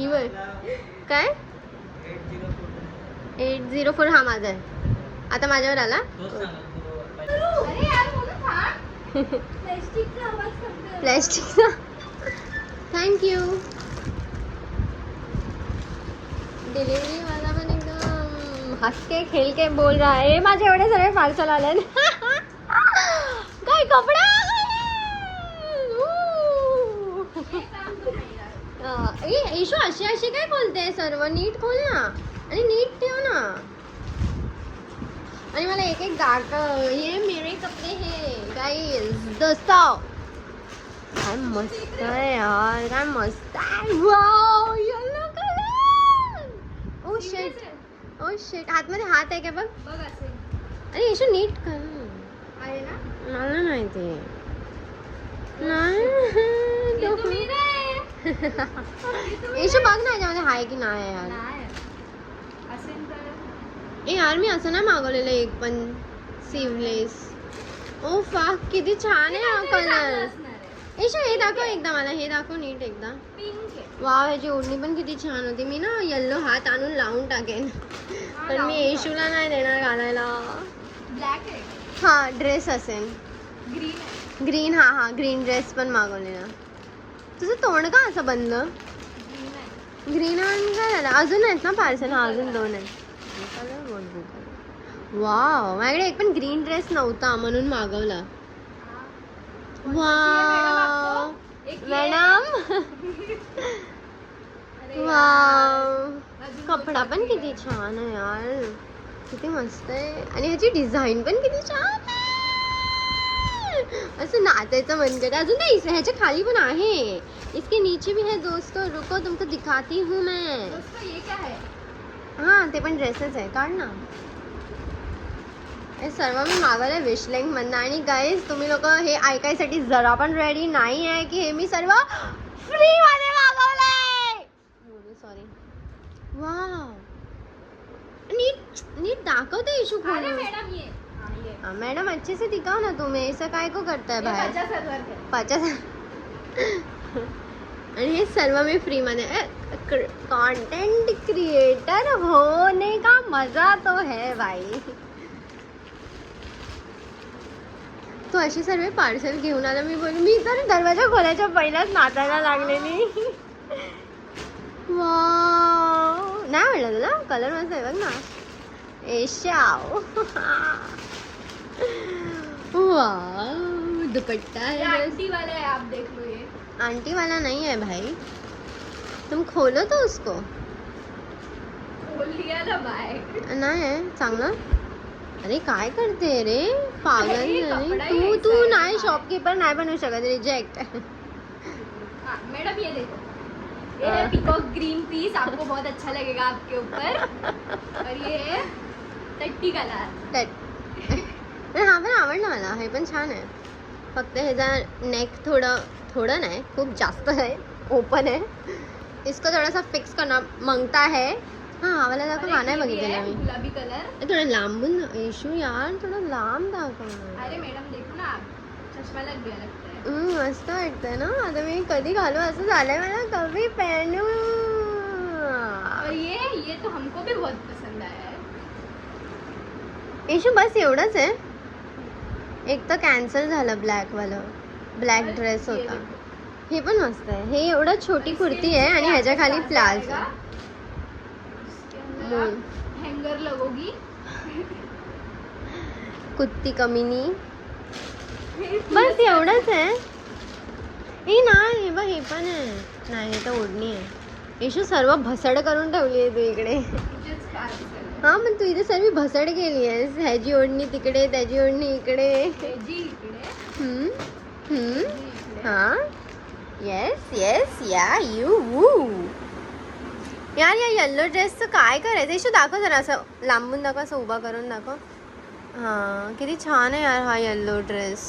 इवर काय 804 हा माझा आहे. आता माझ्यावर आला. प्लॅस्टिकचा थँक्यू. डिलिव्हरी वाला पण एकदम हंस के खेल के बोल रहा है. माझे एवढे सगळे पार्सल आले. काय कपडा. इशू अशी अशी काय बोलते. सर्व नीट खोल ना आणि नीट ठेव ना. आणि मला एक एक दाखव. ये मेरे कपडे हे गाइस दोस्तों. काय मस्त आहे यार. काय मस्त आहे. Wow yellow colour. Oh shit oh shit. हातमध्ये हात आहे का बघ. अरे इशू नीट कर. आहे ना. मला नाही ते नाही. इशू बघ ना याच्यामध्ये हाय की नाही यार. ए यार मी असं नाही मागवलेलं एक पण सिवलेस. ओ फाक किती छान आहे हा कलर. इशू हे दाखव एकदा मला. हे दाखव नीट एकदा. वाव ह्याची ओढणी पण किती छान होती. मी ना येल्लो हात आणून लावून टाकेन पण मी इशूला नाही देणार घालायला. ब्लॅक आहे. हा ड्रेस असेल. Green green. हा हा ग्रीन ड्रेस पण मागवलेला. तुझं तोंड का असं बंद. ग्रीन आणि काय झालं. अजून आहेत ना पार्सल. हा अजून 2 आहेत. वाव माझ्याकडे एक पण ग्रीन ड्रेस नव्हता म्हणून मागवला. Wow madam. वाव कपडा पण किती छान आहे यार. किती मस्त आहे. आणि ह्याची डिझाईन पण किती छान आहे. असं नाचायचं मन करतं. अजून नाही ह्याच्या खाली पण आहे. इसके नीचे भी है दोस्तों. रुको तुमको दिखाती हूँ मैं. दोस्तों ये क्या है. हा ते पण ड्रेसेस आहे. काढ ना. हे सर्व मी मागवलंय विश लिंक मधनं. आणि गाईज तुम्ही लोक हे ऐकायसाठी जरा पण रेडी नाही आहे की हे मी सर्व फ्री मध्ये मागवलंय. सॉरी. वाव नीट नीट दाखवते इशू. अरे मैडम ये मैडम अच्छे से दिखाओ ना. तुम्ही ऐसा काय को करताय बाहेर. 50. आणि हे सर्व मी फ्री मध्ये. कंटेंट क्रिएटर होने का मजा तो है भाई. तो अशी सर्व पार्सल घेऊन आला. मी बोलली मी तर दरवाजा खोलायच्या पहिल्याच नाचायला लागलेली. वाव नाही म्हणलं तुला. कलर मस्त आहे बघ ना. एशाव. वाव दुपट्टा है. आंटी वाला है आप देख लो. ये आंटी वाला नहीं है भाई. तुम खोलो तो उसको. खोल लिया ना बाय. नाही आहे चांगलं. अरे काय करते रे पागल. अरे, तू नाही शॉपकीपर नाही बनवू शकत. रिजेक्ट. मैडम ये देखो. ये है पीकॉक ग्रीन पीस. आपको बहुत अच्छा लगेगा आपके ऊपर. और ये है टट्टी कलर. हा पण आवडलं मला. हे पण छान आहे. फक्त ह्याचा नेक थोडं नाही खूप जास्त आहे. ओपन आहे. इसको थोडासा फिक्स करना मांगता है. हा हा वाला दाखव. हा नाही बघितलेला मी. गुलाबी कलर. थोडं लांबून इशू यार. थोडं लांब दाखव. अरे मैडम देखो ना आप. चष्मा लग गया लगता है. मस्त वाटतंय ना. आता मी कधी घालू असं झालंय मला. कभी पहनू. और ये तो हमको भी बहुत पसंद आया है. इशू बस एवढंच आहे. एक तर कॅन्सल झालं ब्लॅक वाला. ब्लॅक ड्रेस होता. हे पण मस्त आहे. हे एवढं छोटी कुर्ती आहे आणि ह्याच्या खाली प्लाझो. हैंगर लगोगी. कुत्ती कमीनी. बस एवढंच आहे. हे नाही हे बघ हे पण आहे. नाही हे तर ओढणी आहे. इशू सर्व भसड करून ठेवली आहे तू इकडे. हा पण तू इथे सर्व भसड केली आहेस. ह्याची ओढणी तिकडे त्याची ओढणी इकडे. हा येस येस या यू वू. यार या येल्लो ड्रेसचं काय करायचं. इशू दाखव जरा. असं लांबून दाखव. असं उभा करून दाखव. हां किती छान आहे यार हा येल्लो ड्रेस.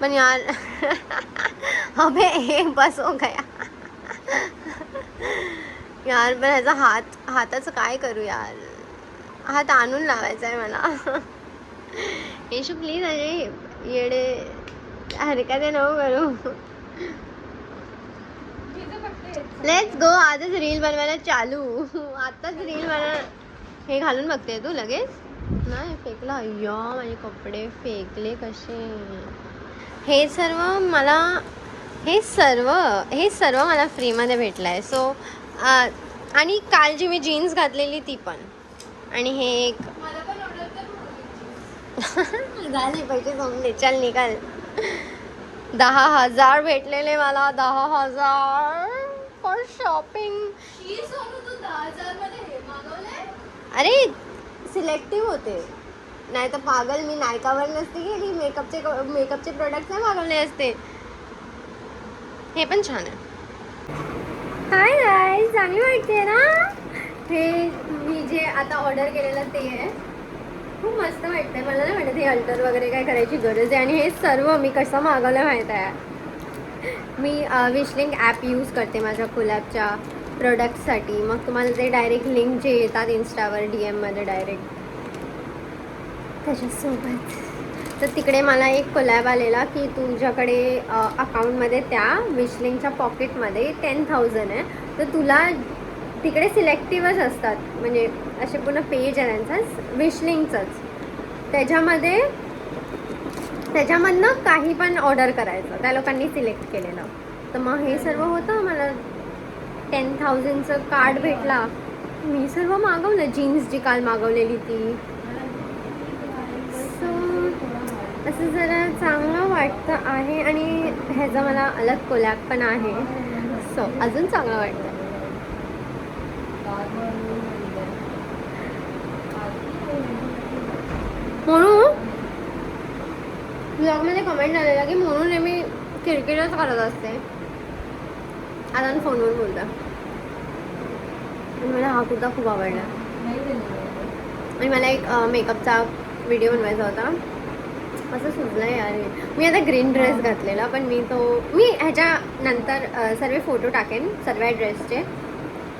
पण यार अबे हे बस हो गया यार. पण ह्याचा हाताचं काय करू यार. हात आणून लावायचा आहे मला. येशू प्लीज अरे येडे हरकत नको करू. Let's go. आजच रील बनवायला चालू. आताच रील बनवा. हे घालून बघते तू लगेच. नाही फेकला. अय्या माझे कपडे फेकले कसे. हे सर्व मला फ्रीमध्ये भेटलं आहे. सो आणि काल जी मी जीन्स घातलेली ती पण. आणि हे एक झाले पैसे जमले. चल निकाल. 10,000 भेटलेले मला. 10,000 फॉर शॉपिंग. अरे सिलेक्टिव्ह होते. नाही तर पागल मी नायकावर नसते गेली. मेकअपचे प्रोडक्ट नाही मागवले असते. हे पण छान आहे. हाय गाईज, चांगली वाटते ना. हे मी जे आता ऑर्डर केलेलं ते आहे. खूप मस्त वाटतंय. मला नाही वाटत हे अल्टर वगैरे काय करायची गरज आहे. आणि हे सर्व मी कसं मागवलं माहीत आहे. मी विशलिंक ॲप यूज करते माझ्या कोलॅबच्या प्रोडक्टसाठी. मग तुम्हाला ते डायरेक्ट लिंक जे येतात इन्स्टावर DM-मध्ये डायरेक्ट त्याच्यासोबत. तर तिकडे मला एक कोलॅब आलेला की तुझ्याकडे अकाउंटमध्ये त्या विशलिंकच्या पॉकेटमध्ये 10,000 आहे. तर तुला तिकडे सिलेक्टिव्हच असतात. म्हणजे असे पूर्ण पेज आहे त्यांचाच विशलिंकचंच. त्याच्यामधनं काही पण ऑर्डर करायचं. त्या लोकांनी सिलेक्ट केलेलं. तर मग हे सर्व होतं. मला 10,000चं कार्ड भेटला. मी सर्व मागवलं. जीन्स जी काल मागवलेली ती. सो असं जरा चांगलं वाटतं आहे. आणि ह्याचा मला अलग कोलॅब पण आहे. सो अजून चांगलं वाटतं. म्हणून ब्लॉगमध्ये कमेंट आलेला की म्हणून नेहमी किरकिरच करत असते. आता मी फोनवर बोलता. मला हा कुर्ता खूप आवडला. आणि मला एक मेकअपचा व्हिडिओ बनवायचा होता. असं सुचलं यार. मी आता ग्रीन ड्रेस घातलेला. पण मी ह्याच्यानंतर सर्व फोटो टाकेन सर्व ड्रेसचे.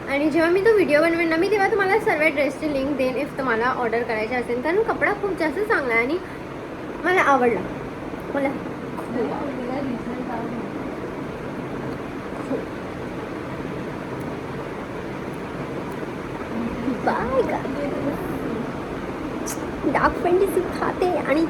आणि जेव्हा मी तो व्हिडिओ बनवेन ना मी, तेव्हा तुम्हाला सर्व ड्रेसची लिंक देईन इफ तुम्हाला ऑर्डर करायचे असेल. कारण कपडा खूप जास्त चांगला आहे आणि मला आवडला. मला बाय का डार्क फॅन्टसी खाते. आणि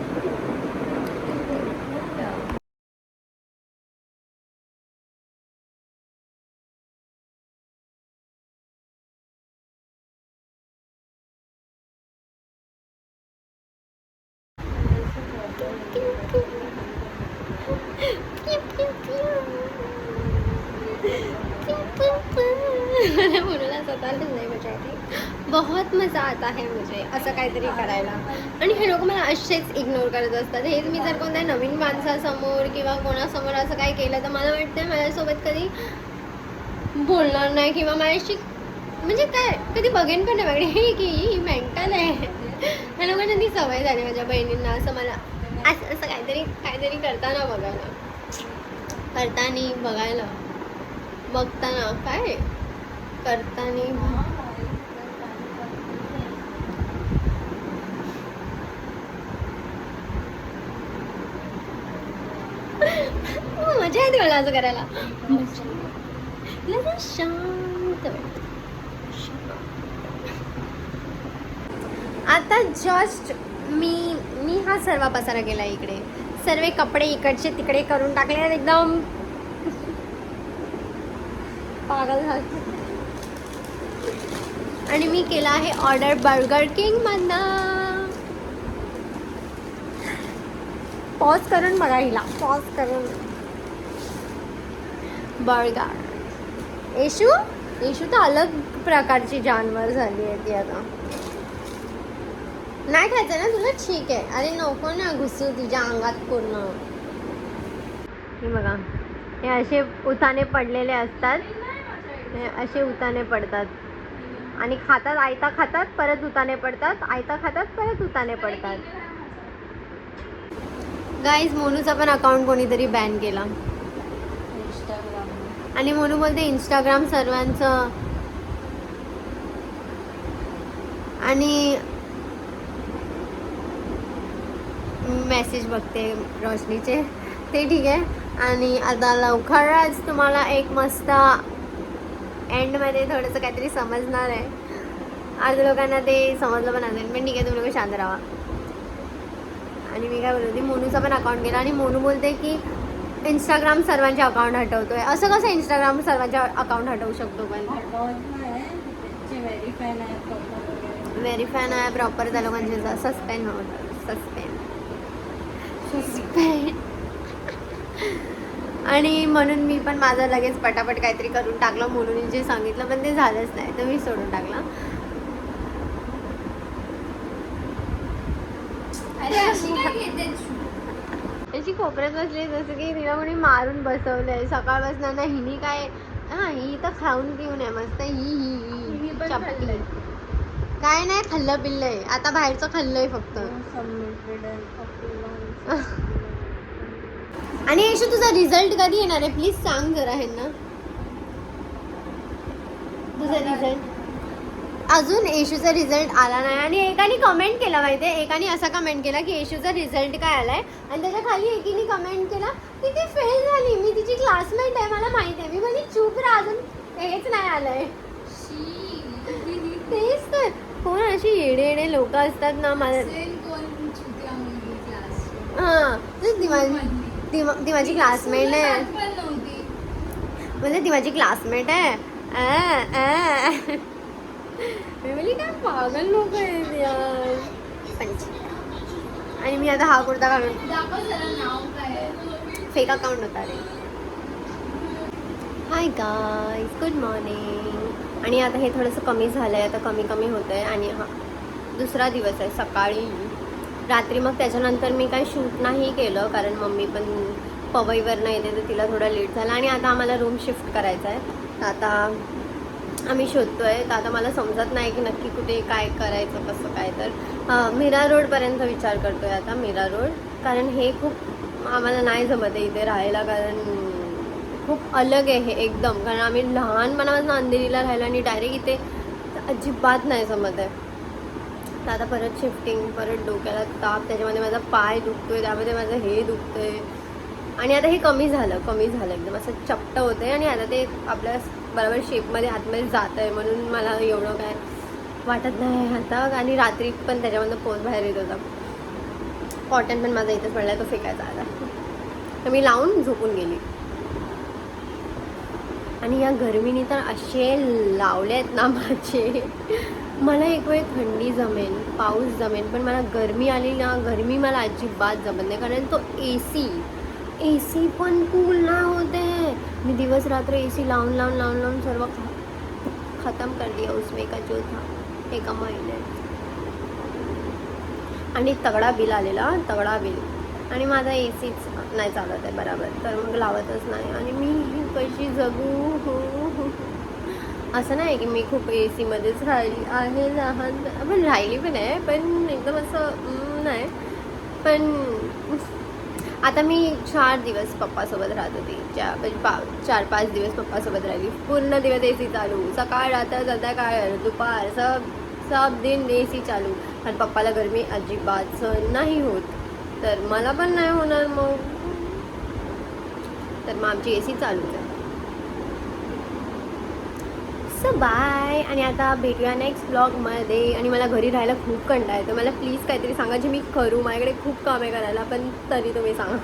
मुलाला स्वतःला नाही मजा येते. बहुत मजा आता है मुझे असं काहीतरी करायला. आणि हे लोक मला असेच इग्नोर करत असतात. हे मी जर कोणत्या नवीन माणसासमोर किंवा कोणासमोर असं काय केलं तर मला वाटतं माझ्यासोबत कधी बोलणार नाही किंवा माझ्याशी म्हणजे काय कधी बघेन पण नाही. बघणे हे की ही मेंटल आहे. ह्या लोकांना ती सवय झाली माझ्या बहिणींना. असं मला असं काहीतरी करताना बघताना काय करताना मजा येते मला असं करायला. शांत आता जस्ट मी हा सर्व पसारा केला. इकडे सर्व कपडे इकडचे तिकडे करून टाकले. एकदम पागल झाले. आणि मी केला आहे ऑर्डर बर्गर किंग मधनं. पॉज करून बघा हिला. पॉज करून बर्गर. येशू तर अलग प्रकारची जानवर झाली आहे ती आता. नाही खायचं ना तुला. ठीक आहे. अरे नको ना घुसू तुझ्या अंगात पूर्ण. हे बघा हे असे उताने पडलेले असतात. हे असे उताने पडतात आणि खातात. आयता खातात परत उताने पडतात. आयता खातात परत उताने पडतात. गाईज मोनूचा पण अकाउंट कोणीतरी बॅन केला. आणि मोनू बोलते इंस्टाग्राम सर्वांचं. आणि मेसेज बघते रोशनीचे ते ठीक आहे. आणि आता लवकरच तुम्हाला एक मस्त एंडमध्ये थोडंसं काहीतरी समजणार आहे. अर्ध्या लोकांना ते समजलं पण असेल, पण ठीक आहे, तुम्ही लोक शांत राहा. आणि मी काय बोलत होती, मोनूचा पण अकाउंट गेला आणि मोनू बोलते की इंस्टाग्राम सर्वांचे अकाउंट हटवतोय. असं कसं इंस्टाग्राम सर्वांचे अकाउंट हटवू शकतो? पण व्हेरीफाय नाही प्रॉपर त्या लोकांचे सस्पेंड होतं. सस्पेंड. आणि म्हणून मी पण माझं लगेच पटापट काहीतरी करून टाकलं. मोनूने जे सांगितलं पण ते झालंच नाही, तर मी सोडून टाकलं. अशी कोपऱ्यात बसली जसं की तिला कोणी मारून बसवलंय. सकाळपासून ना हिनी काय, हा ही तर खाऊन पिऊन आहे मस्त. ही चपली काय नाही खाल्लं पिल्लंय, आता बाहेरचं खाल्लंय फक्त. आणि यशू तुझा रिझल्ट कधी येणार आहे प्लीज सांग जरा ह्यांना. तुझा रिझल्ट अजून येशूचा रिझल्ट आला नाही. आणि एकाने कमेंट केला माहितीये, एकाने असा कमेंट केला की येशूचा रिझल्ट काय आलाय, आणि त्याच्या खाली एकीने कमेंट केला की ती फेल झाली, मी तिची क्लासमेट आहे, मला माहिती आहे. मी म्हणजे चूप राहा, अजून हेच नाही आलंय. तेच तर, कोण अशी येडे येडे लोक असतात ना. मला हा ती माझी क्लासमेट आहे, म्हणजे ती माझी क्लासमेट आहे. मी बोली काय पागल लोक आहेत यार. आणि मी आता हा कुर्ता घालून, फेक अकाउंट होता रे. Hi guys, good morning. आणि आता हे थोडंसं कमी झालं आहे, आता कमी कमी होतं आहे. आणि हा दुसरा दिवस आहे. सकाळी रात्री मग त्याच्यानंतर मी काही शूट नाही केलं, कारण मम्मी पण पवईवर नाही येते, तर तिला थोडा लेट झाला. आणि आता आम्हाला रूम शिफ्ट करायचा आहे, तर आता आम्ही शोधतो आहे. तर आता मला समजत नाही की नक्की कुठे काय करायचं, कसं काय. तर मीरा रोडपर्यंत विचार करतो आहे आता, मीरा रोड. कारण हे खूप आम्हाला नाही जमत आहे इथे राहायला, कारण खूप अलग आहे हे एकदम. कारण आम्ही लहानपणापासून अंधेरीला राहिलो आणि डायरेक्ट इथे अजिबात नाही जमत आहे. तर आता परत शिफ्टिंग, परत डोक्याला ताप, त्याच्यामध्ये माझा पाय दुखतोय, त्यामध्ये माझं हे दुखतंय. आणि आता हे कमी झालं एकदम असं चपट होतं आहे. आणि आता ते आपल्या बरोबर शेपमध्ये आतमध्ये जात आहे, म्हणून मला एवढं काय वाटत नाही आता. आणि रात्री पण त्याच्यामधनं पोस बाहेर येत होता. कॉटन पण माझा इथंच पडला, तो फेकायचा आला, तर मी लावून झोपून गेली. आणि या गरमीने तर असे लावले आहेत ना माझे. मला एक वेळ थंडी जमेन, पाऊस जमेन, पण मला गरमी आली ना, गरमी मला अजिबात जमत नाही. कारण तो ए सी पण कूल नाही होते. मी दिवस रात्र ए सी लावून लावून लावून लावून सर्व खतम कर दिया उसमें का जो था एका महिन्यात. आणि तगडा बिल आलेला, तगडा बिल. आणि माझा ए सीच नाही चालत आहे बरोबर, तर मग लावतच नाही. आणि मी कशी जगू. असं नाही की मी खूप ए सीमध्येच राहिली आहे, लहान पण राहिली पण आहे, पण एकदम असं नाही. पण आता मी 4 दिवस पप्पासोबत राहत होती, 4-5 दिवस पप्पासोबत राहिली. पूर्ण दिवस ए सी चालू, सकाळ रात्र संध्याकाळ दुपार सब दिन ए सी चालू. आणि पप्पाला गरमी अजिबात सहन नाही होत, तर मला पण नाही होणार मग. तर मग आमची ए सी चालूच आहे. So bye. आणि आता भेटूया नेक्स्ट ब्लॉगमध्ये. आणि मला घरी राहायला खूप कंटाळा आहे, तर मला प्लीज काहीतरी सांगा जे मी करू. माझ्याकडे खूप काम आहे करायला, पण तरी तुम्ही सांगा.